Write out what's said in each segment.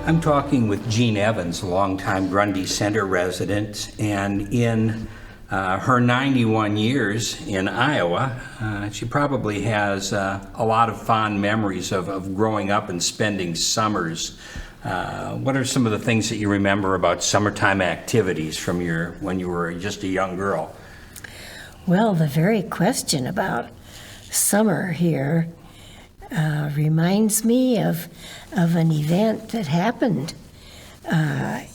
I'm talking with Jean Evans, a longtime Grundy Center resident, and in her 91 years in Iowa, she probably has a lot of fond memories of growing up and spending summers. What are some of the things that you remember about summertime activities from when you were just a young girl? Well, the very question about summer here reminds me of an event that happened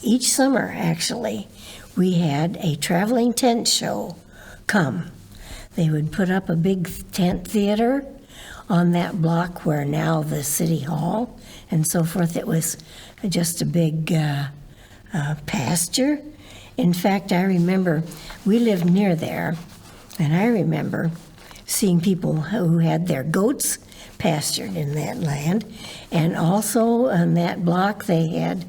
each summer, actually. We had a traveling tent show come. They would put up a big tent theater on that block where now the city hall and so forth. It was just a big pasture. In fact, I remember we lived near there, and I remember seeing people who had their goats pastured in that land. And also on that block they had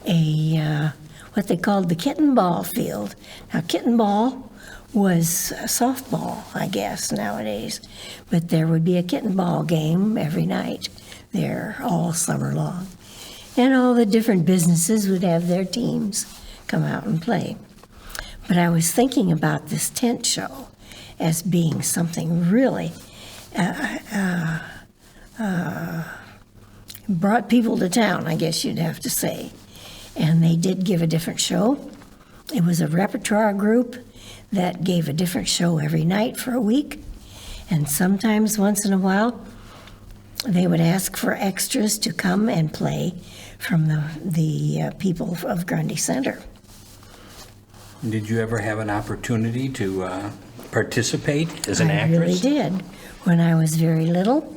a what they called the kitten ball field. Now, kitten ball was softball, I guess, nowadays. But there would be a kitten ball game every night there all summer long. And all the different businesses would have their teams come out and play. But I was thinking about this tent show as being something really brought people to town, I guess you'd have to say. And they did give a different show. It was a repertoire group that gave a different show every night for a week. And sometimes, once in a while, they would ask for extras to come and play from the people of Grundy Center. Did you ever have an opportunity to participate as an actress? I really did. When I was very little,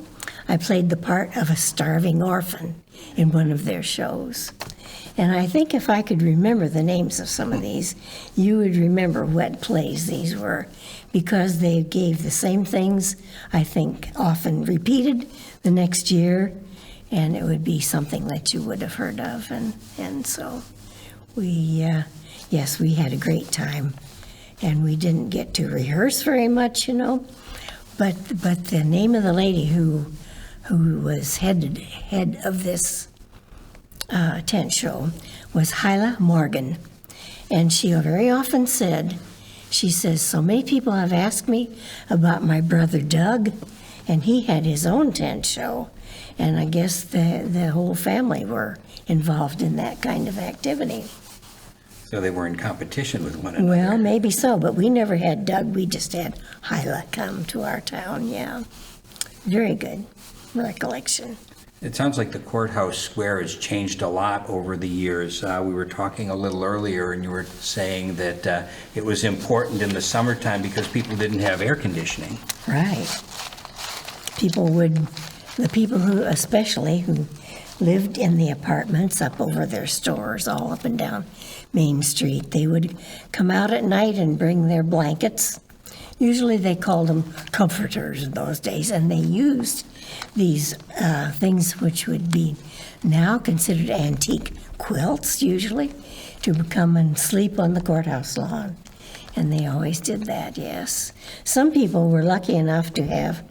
I played the part of a starving orphan in one of their shows. And I think if I could remember the names of some of these, you would remember what plays these were, because they gave the same things, I think, often repeated the next year, and it would be something that you would have heard of. And so yes, we had a great time, and we didn't get to rehearse very much, but the name of the lady who was head of this tent show was Hyla Morgan. And she very often she says, so many people have asked me about my brother Doug, and he had his own tent show. And I guess the whole family were involved in that kind of activity. So they were in competition with one another. Well, maybe so, but we never had Doug. We just had Hyla come to our town, yeah. Very good recollection. It sounds like the courthouse square has changed a lot over the years. We were talking a little earlier, and you were saying that it was important in the summertime because people didn't have air conditioning. Right. The people who, especially who lived in the apartments up over their stores, all up and down Main Street, they would come out at night and bring their blankets. Usually they called them comforters in those days, and they used these things which would be now considered antique quilts, usually, to come and sleep on the courthouse lawn. And they always did that, yes. Some people were lucky enough to have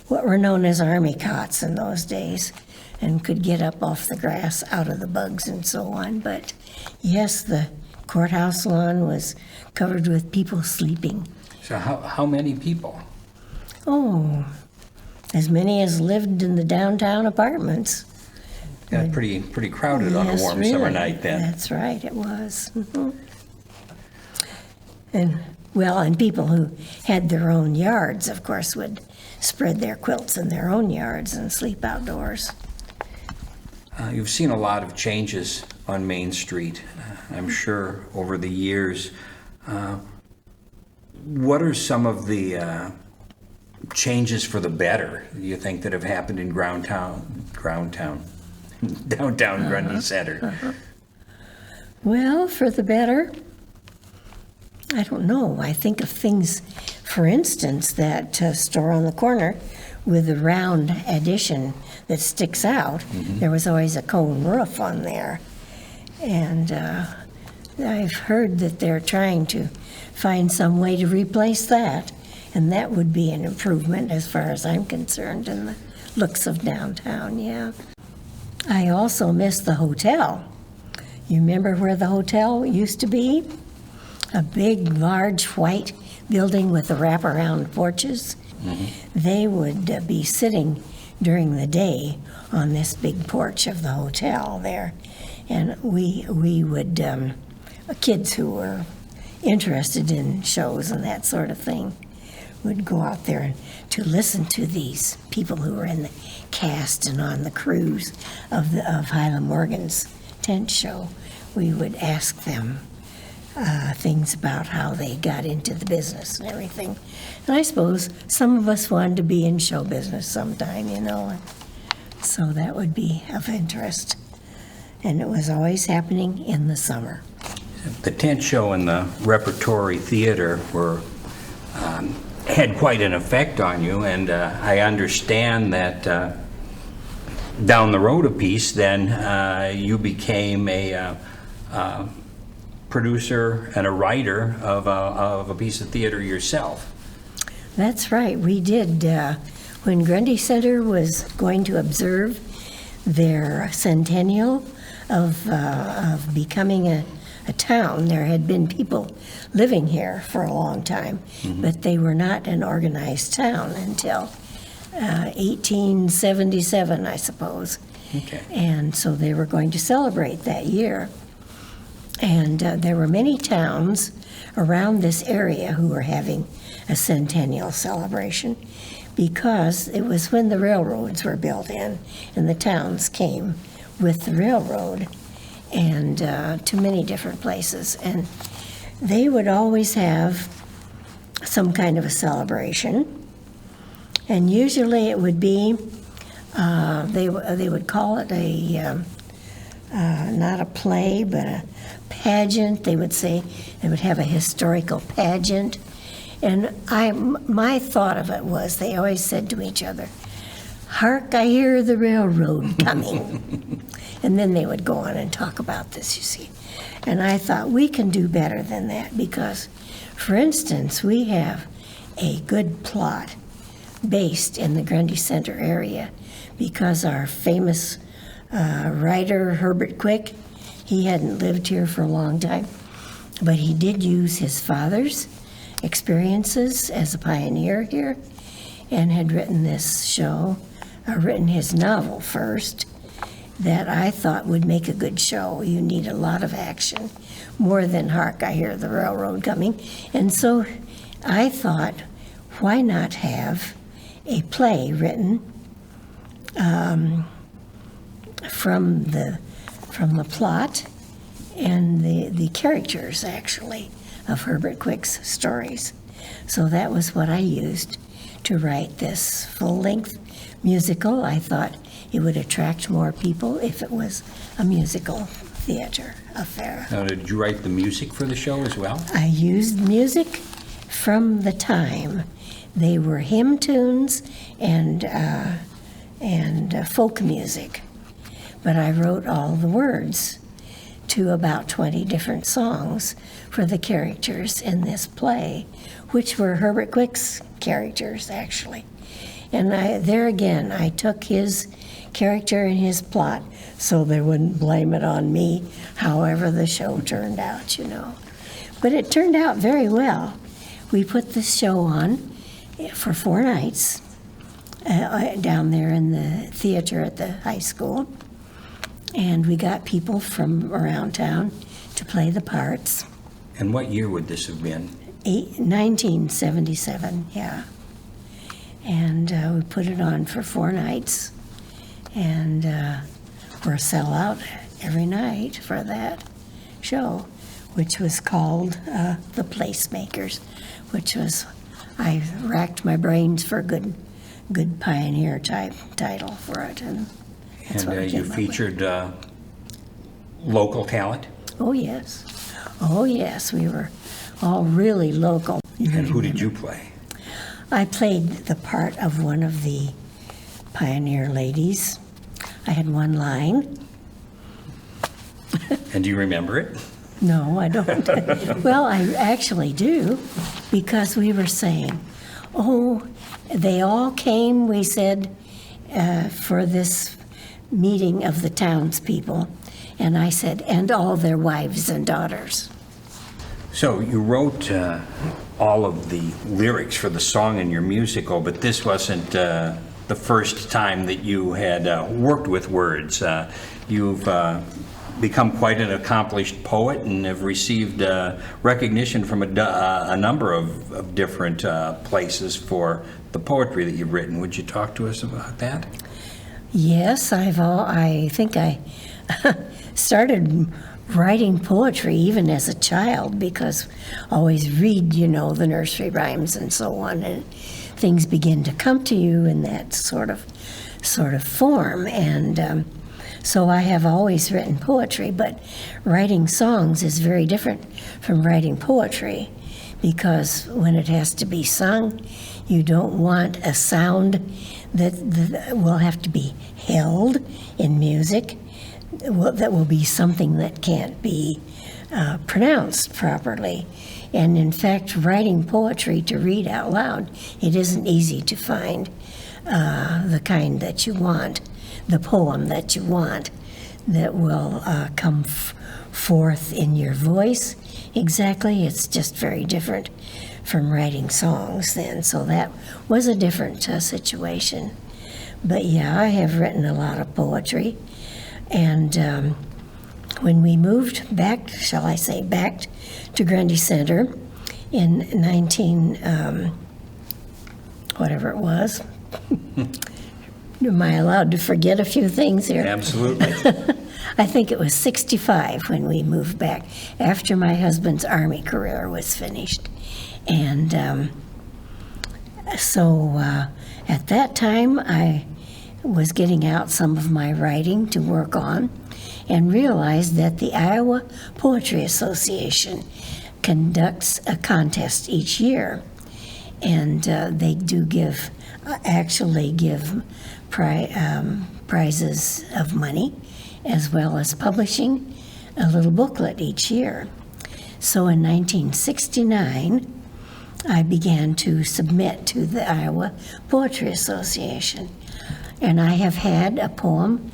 what were known as army cots in those days and could get up off the grass out of the bugs and so on. But yes, the courthouse lawn was covered with people sleeping. So how many people? Oh, as many as lived in the downtown apartments. Got pretty crowded on a warm summer night then. That's right, it was. Mm-hmm. And people who had their own yards, of course, would spread their quilts in their own yards and sleep outdoors. You've seen a lot of changes on Main Street, I'm sure, over the years. What are some of the changes for the better, do you think, that have happened in downtown Grundy Center? Well, for the better, I don't know. I think of things, for instance, that store on the corner with a round addition that sticks out. Mm-hmm. There was always a cone roof on there. And I've heard that they're trying to find some way to replace that. And that would be an improvement as far as I'm concerned in the looks of downtown, yeah. I also miss the hotel. You remember where the hotel used to be? A big, large, white building with the wraparound porches. They would be sitting during the day on this big porch of the hotel there. And we would, kids who were interested in shows and that sort of thing, would go out there to listen to these people who were in the cast and on the cruise of Hyla Morgan's tent show. We would ask them things about how they got into the business and everything. And I suppose some of us wanted to be in show business sometime, you know, so that would be of interest. And it was always happening in the summer. The tent show and the repertory theater were had quite an effect on you, and I understand that down the road a piece, then you became a producer and a writer of a piece of theater yourself. That's right, we did. When Grundy Center was going to observe their centennial of becoming a town, there had been people living here for a long time, but they were not an organized town until 1877, I suppose. Okay. And so they were going to celebrate that year. And there were many towns around this area who were having a centennial celebration because it was when the railroads were built in, and the towns came with the railroad and to many different places. And they would always have some kind of a celebration. And usually it would be, they would call it a, not a play, but a pageant. They would say they would have a historical pageant. And my thought of it was they always said to each other, "Hark, I hear the railroad coming." And then they would go on and talk about this, you see. And I thought we can do better than that because, for instance, we have a good plot based in the Grundy Center area because our famous writer, Herbert, he hadn't lived here for a long time, but he did use his father's experiences as a pioneer here and had written this show, written his novel first, that I thought would make a good show. You need a lot of action, more than "Hark, I hear the railroad coming." And so I thought, why not have a play written from the plot and the characters, actually, of Herbert Quick's stories. So that was what I used to write this full-length musical. I thought it would attract more people if it was a musical theater affair. Now, did you write the music for the show as well? I used music from the time. They were hymn tunes and folk music, but I wrote all the words to about 20 different songs for the characters in this play, which were Herbert Quick's characters, actually. And there again, I took his character and his plot so they wouldn't blame it on me, however the show turned out, you know. But it turned out very well. We put this show on for 4 nights down there in the theater at the high school. And we got people from around town to play the parts. And what year would this have been? 1977, yeah. And we put it on for 4 nights. And we're a sellout every night for that show, which was called The Placemakers, which was, I racked my brains for a good pioneer type title for it. And that's what I you came up with. featured local talent? Oh, yes. Oh, yes. We were all really local. And who did you play? I played the part of one of the pioneer ladies. I had one line. And do you remember it? No, I don't. Well, I actually do, because we were saying, oh, they all came, we said, for this meeting of the townspeople, and I said, and all their wives and daughters. So you wrote all of the lyrics for the song in your musical, but this wasn't the first time that you had worked with words. You've become quite an accomplished poet and have received recognition from a number of different places for the poetry that you've written. Would you talk to us about that? Yes, I think I started writing poetry even as a child, because I always read, the nursery rhymes and so on, and things begin to come to you in that sort of form. And so I have always written poetry, but writing songs is very different from writing poetry, because when it has to be sung, you don't want a sound that will have to be held in music. That will be something that can't be pronounced properly. And in fact, writing poetry to read out loud, it isn't easy to find the kind that you want, the poem that you want, that will come forth in your voice exactly. It's just very different from writing songs then. So that was a different situation. But yeah, I have written a lot of poetry. And when we moved back, shall I say, back to Grundy Center in whatever it was. Am I allowed to forget a few things here? Absolutely. I think it was 65 when we moved back, after my husband's Army career was finished. And so at that time, I was getting out some of my writing to work on, and realized that the Iowa Poetry Association conducts a contest each year. And they do actually give prizes of money, as well as publishing a little booklet each year. So in 1969, I began to submit to the Iowa Poetry Association. And I have had a poem,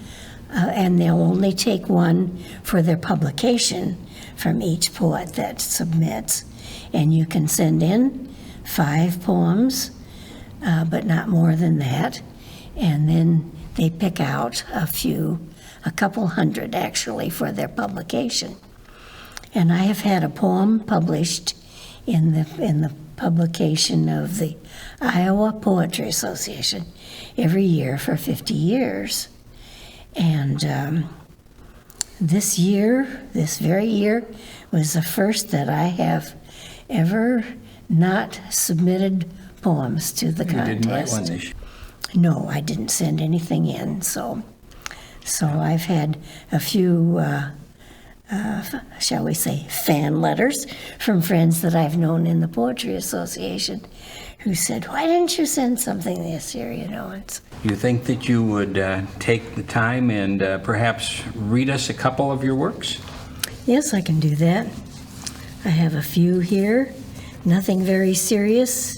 and they'll only take one for their publication from each poet that submits. And you can send in 5 poems, but not more than that. And then they pick out a couple hundred actually, for their publication. And I have had a poem published in the publication of the Iowa Poetry Association every year for 50 years. And this very year, was the first that I have ever not submitted poems to the contest. You didn't write one this year? No, I didn't send anything in. So I've had a few, shall we say, fan letters from friends that I've known in the Poetry Association, who said, "Why didn't you send something this year?" You think that you would take the time and perhaps read us a couple of your works? Yes, I can do that. I have a few here, nothing very serious,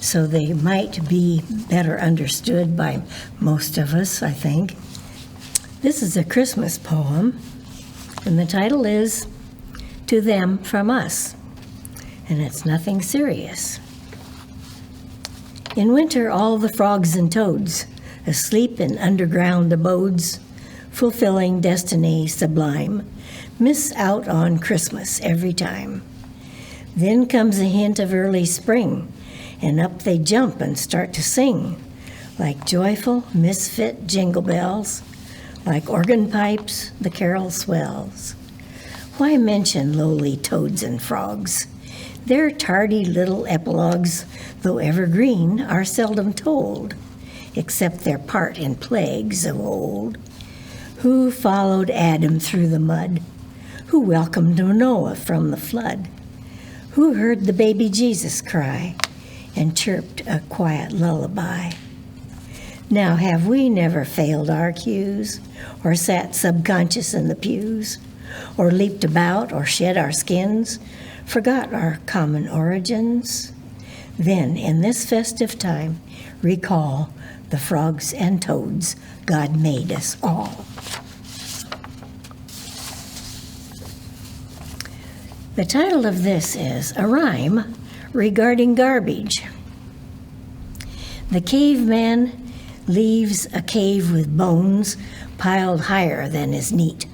so they might be better understood by most of us, I think. This is a Christmas poem, and the title is "To Them from Us," and it's nothing serious. In winter, all the frogs and toads, asleep in underground abodes, fulfilling destiny sublime, miss out on Christmas every time. Then comes a hint of early spring, and up they jump and start to sing, like joyful misfit jingle bells, like organ pipes the carol swells. Why mention lowly toads and frogs? Their tardy little epilogues, though evergreen, are seldom told, except their part in plagues of old. Who followed Adam through the mud? Who welcomed Noah from the flood? Who heard the baby Jesus cry and chirped a quiet lullaby? Now have we never failed our cues, or sat subconscious in the pews, or leaped about, or shed our skins, forgot our common origins? Then, in this festive time, recall the frogs and toads, God made us all. The title of this is A Rhyme Regarding Garbage. The caveman leaves a cave with bones piled higher than is neat.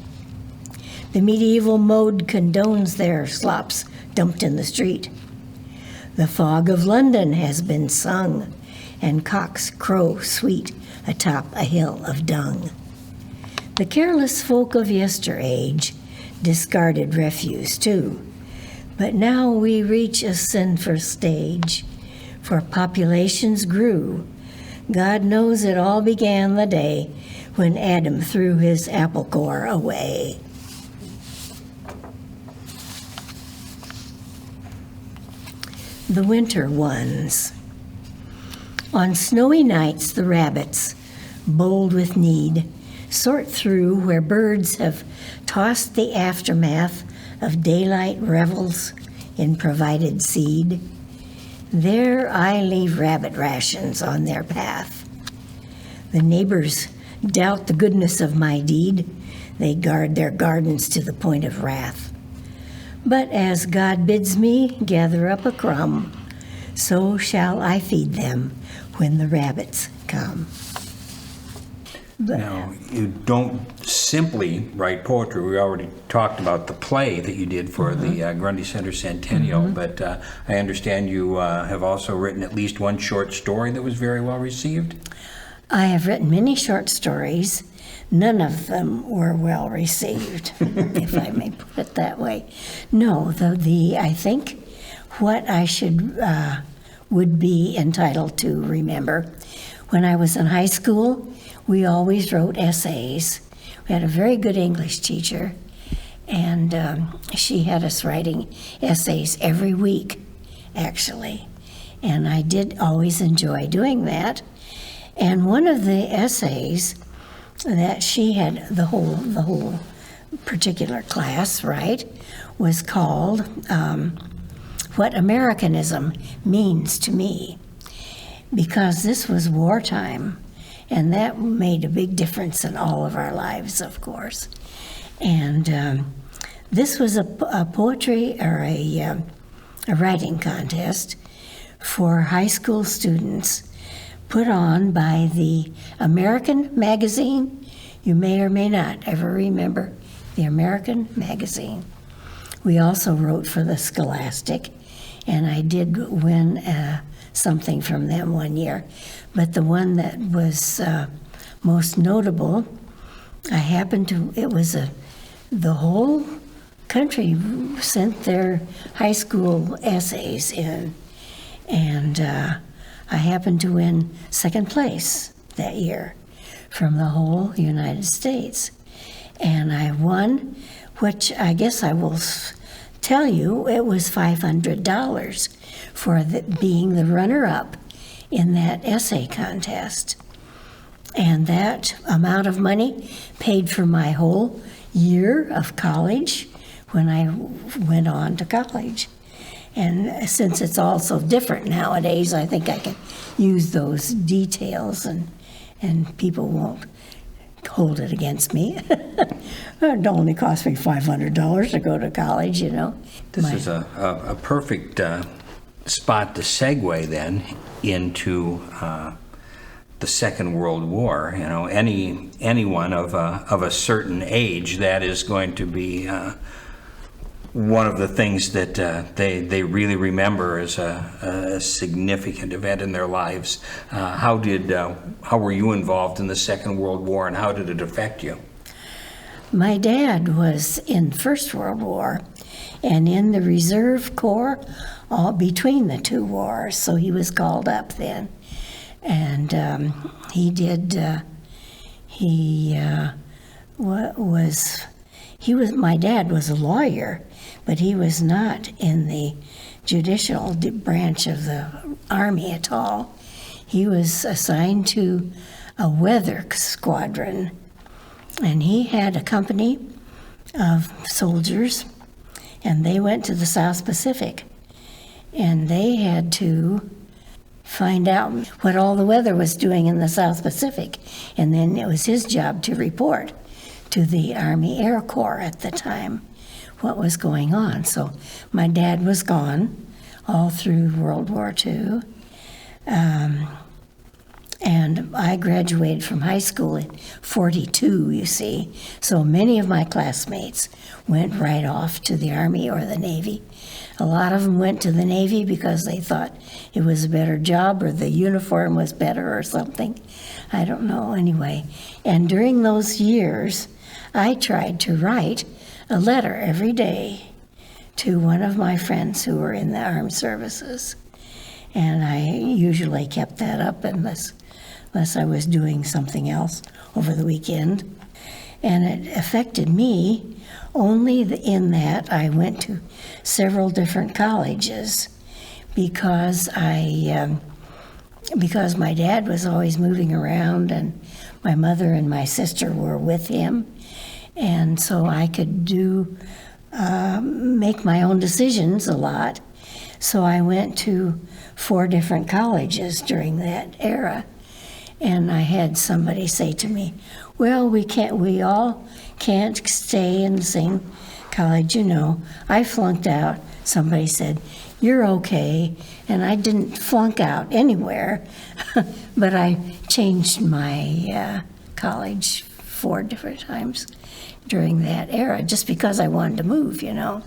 The medieval mode condones their slops dumped in the street. The fog of London has been sung, and cocks crow sweet atop a hill of dung. The careless folk of yesterage discarded refuse too, but now we reach a sinful stage, for populations grew. God knows it all began the day when Adam threw his apple core away. The winter ones. On snowy nights, the rabbits, bold with need, sort through where birds have tossed the aftermath of daylight revels in provided seed. There I leave rabbit rations on their path. The neighbors doubt the goodness of my deed. They guard their gardens to the point of wrath. But as God bids me gather up a crumb, so shall I feed them when the rabbits come. Now, you don't simply write poetry. We already talked about the play that you did for the Grundy Center Centennial, but I understand you have also written at least one short story that was very well received. I have written many short stories. None of them were well received, if I may put it that way. No, I think what I would be entitled to remember, when I was in high school, we always wrote essays. We had a very good English teacher, and she had us writing essays every week, actually. And I did always enjoy doing that. And one of the essays that she had, the whole particular class, right, was called What Americanism Means to Me, because this was wartime, and that made a big difference in all of our lives, of course. And this was a poetry or a writing contest for high school students, put on by the American Magazine. You may or may not ever remember the American Magazine. We also wrote for the Scholastic, and I did win something from them one year. But the one that was most notable, the whole country sent their high school essays in, and I happened to win second place that year from the whole United States. And I won, which I guess I will tell you, it was $500 for being the runner-up in that essay contest. And that amount of money paid for my whole year of college when I went on to college. And since it's all so different nowadays, I think I can use those details and people won't hold it against me. It only cost me $500 to go to college, you know. This is a perfect spot to segue then into the Second World War. You know, anyone of a certain age, that is going to be one of the things that they really remember as a significant event in their lives. How were you involved in the Second World War, and how did it affect you? My dad was in First World War and in the Reserve Corps all between the two wars, so he was called up then. And my dad was a lawyer, but he was not in the judicial branch of the Army at all. He was assigned to a weather squadron, and he had a company of soldiers, and they went to the South Pacific, and they had to find out what all the weather was doing in the South Pacific. And then it was his job to report to the Army Air Corps at the time what was going on. So my dad was gone all through World War II. And I graduated from high school in 42, you see. So many of my classmates went right off to the Army or the Navy. A lot of them went to the Navy because they thought it was a better job or the uniform was better or something. I don't know, anyway. And during those years, I tried to write a letter every day to one of my friends who were in the armed services. And I usually kept that up unless I was doing something else over the weekend. And it affected me only in that I went to several different colleges because because my dad was always moving around and my mother and my sister were with him. And so I could make my own decisions a lot. So I went to 4 different colleges during that era. And I had somebody say to me, well, we all can't stay in the same college, you know. I flunked out. Somebody said, you're okay. And I didn't flunk out anywhere, but I changed my college 4 different times during that era just because I wanted to move, you know.